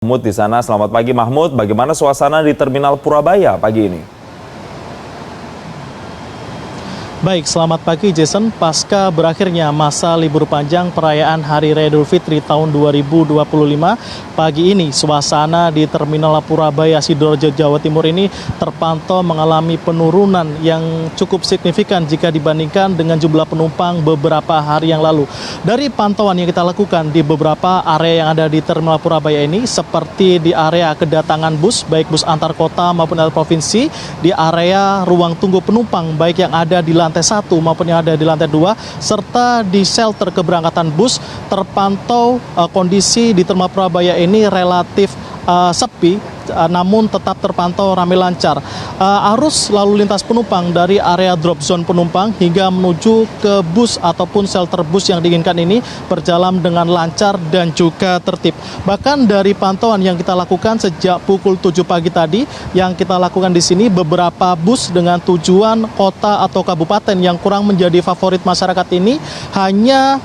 Mahmud di sana. Selamat pagi Mahmud, bagaimana suasana di Terminal Purabaya pagi ini? Baik, selamat pagi Jason. Pasca berakhirnya masa libur panjang perayaan Hari Raya Idul Fitri tahun 2025, pagi ini suasana di Terminal Purabaya Sidoarjo, Jawa Timur ini terpantau mengalami penurunan yang cukup signifikan jika dibandingkan dengan jumlah penumpang beberapa hari yang lalu. Dari pantauan yang kita lakukan di beberapa area yang ada di Terminal Purabaya ini, seperti di area kedatangan bus, baik bus antar kota maupun antar provinsi, di area ruang tunggu penumpang, baik yang ada di lantai 1 maupun yang ada di lantai 2, serta di shelter keberangkatan bus, terpantau kondisi di Terminal Purabaya ini relatif sepi, namun tetap terpantau ramai lancar. Arus lalu lintas penumpang dari area drop zone penumpang hingga menuju ke bus ataupun shelter bus yang diinginkan ini berjalan dengan lancar dan juga tertib. Bahkan dari pantauan yang kita lakukan sejak pukul 7 pagi tadi, yang kita lakukan di sini, beberapa bus dengan tujuan kota atau kabupaten yang kurang menjadi favorit masyarakat ini hanya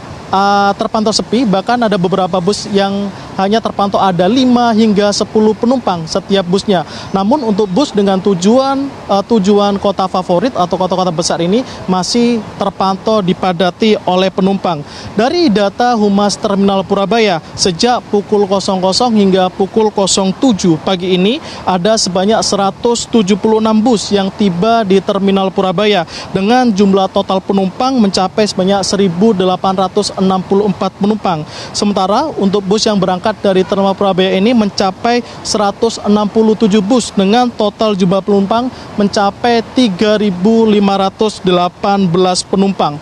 terpantau sepi. Bahkan ada beberapa bus yang hanya terpantau ada 5 hingga 10 penumpang setiap busnya. Namun untuk bus dengan tujuan kota favorit atau kota-kota besar ini masih terpantau dipadati oleh penumpang. Dari data Humas Terminal Purabaya, sejak pukul 00 hingga pukul 07 pagi ini ada sebanyak 176 bus yang tiba di Terminal Purabaya dengan jumlah total penumpang mencapai sebanyak 1.864 penumpang. Sementara untuk bus yang berangkat dari Terminal Purabaya ini mencapai 167 bus dengan total jumlah penumpang mencapai 3.518 penumpang.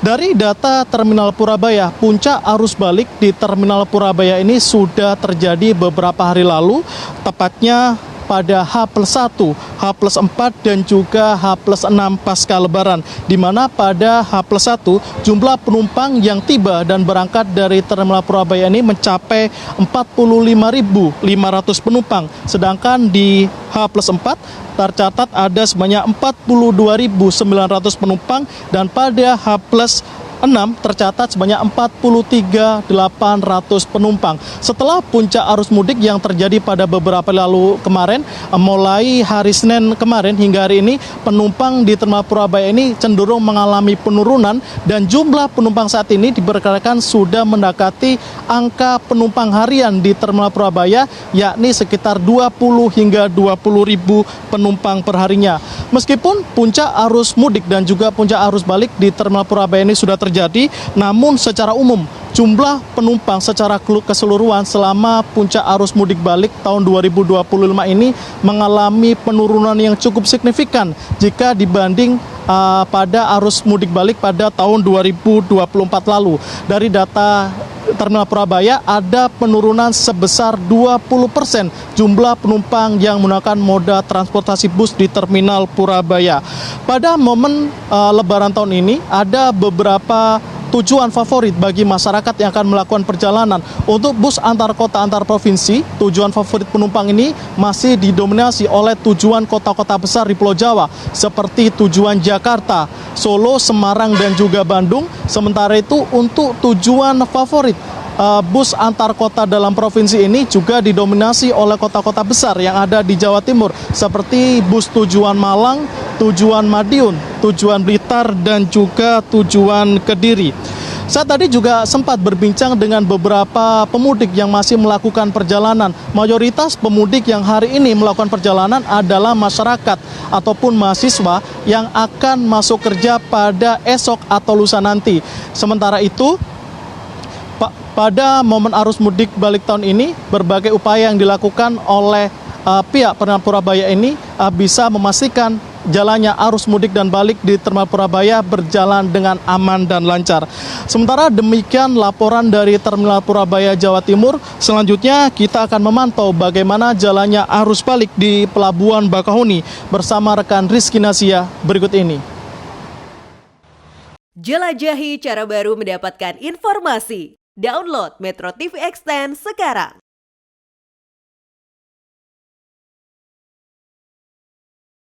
Dari data Terminal Purabaya, puncak arus balik di Terminal Purabaya ini sudah terjadi beberapa hari lalu, tepatnya pada H+1, H+4 dan juga H+6 pasca Lebaran, di mana pada H+1 jumlah penumpang yang tiba dan berangkat dari Terminal Purabaya ini mencapai 45.500 penumpang, sedangkan di H+4 tercatat ada sebanyak 42.900 penumpang, dan pada H+6 tercatat sebanyak 43.800 penumpang. Setelah puncak arus mudik yang terjadi pada beberapa lalu kemarin, mulai hari Senin kemarin hingga hari ini, penumpang di Terminal Purabaya ini cenderung mengalami penurunan, dan jumlah penumpang saat ini diperkirakan sudah mendekati angka penumpang harian di Terminal Purabaya, yakni sekitar 20 hingga 20.000 penumpang perharinya. Meskipun puncak arus mudik dan juga puncak arus balik di Terminal Purabaya ini sudah terjadi, namun secara umum jumlah penumpang secara keseluruhan selama puncak arus mudik balik tahun 2025 ini mengalami penurunan yang cukup signifikan jika dibanding pada arus mudik balik pada tahun 2024 lalu. Dari data Terminal Purabaya ada penurunan sebesar 20% jumlah penumpang yang menggunakan moda transportasi bus di Terminal Purabaya. Pada momen Lebaran tahun ini ada beberapa tujuan favorit bagi masyarakat yang akan melakukan perjalanan. Untuk bus antar kota antar provinsi, tujuan favorit penumpang ini masih didominasi oleh tujuan kota-kota besar di Pulau Jawa, seperti tujuan Jakarta, Solo, Semarang, dan juga Bandung. Sementara itu untuk tujuan favorit bus antar kota dalam provinsi ini juga didominasi oleh kota-kota besar yang ada di Jawa Timur, seperti bus tujuan Malang, tujuan Madiun, tujuan Blitar, dan juga tujuan Kediri. Saya tadi juga sempat berbincang dengan beberapa pemudik yang masih melakukan perjalanan. Mayoritas pemudik yang hari ini melakukan perjalanan adalah masyarakat ataupun mahasiswa yang akan masuk kerja pada esok atau lusa nanti. Sementara itu, pada momen arus mudik balik tahun ini, berbagai upaya yang dilakukan oleh pihak Terminal Purabaya ini bisa memastikan jalannya arus mudik dan balik di Terminal Purabaya berjalan dengan aman dan lancar. Sementara demikian laporan dari Terminal Purabaya, Jawa Timur. Selanjutnya kita akan memantau bagaimana jalannya arus balik di Pelabuhan Bakahuni bersama rekan Rizky Nasia berikut ini. Jelajahi cara baru mendapatkan informasi. Download Metro TV Extend sekarang.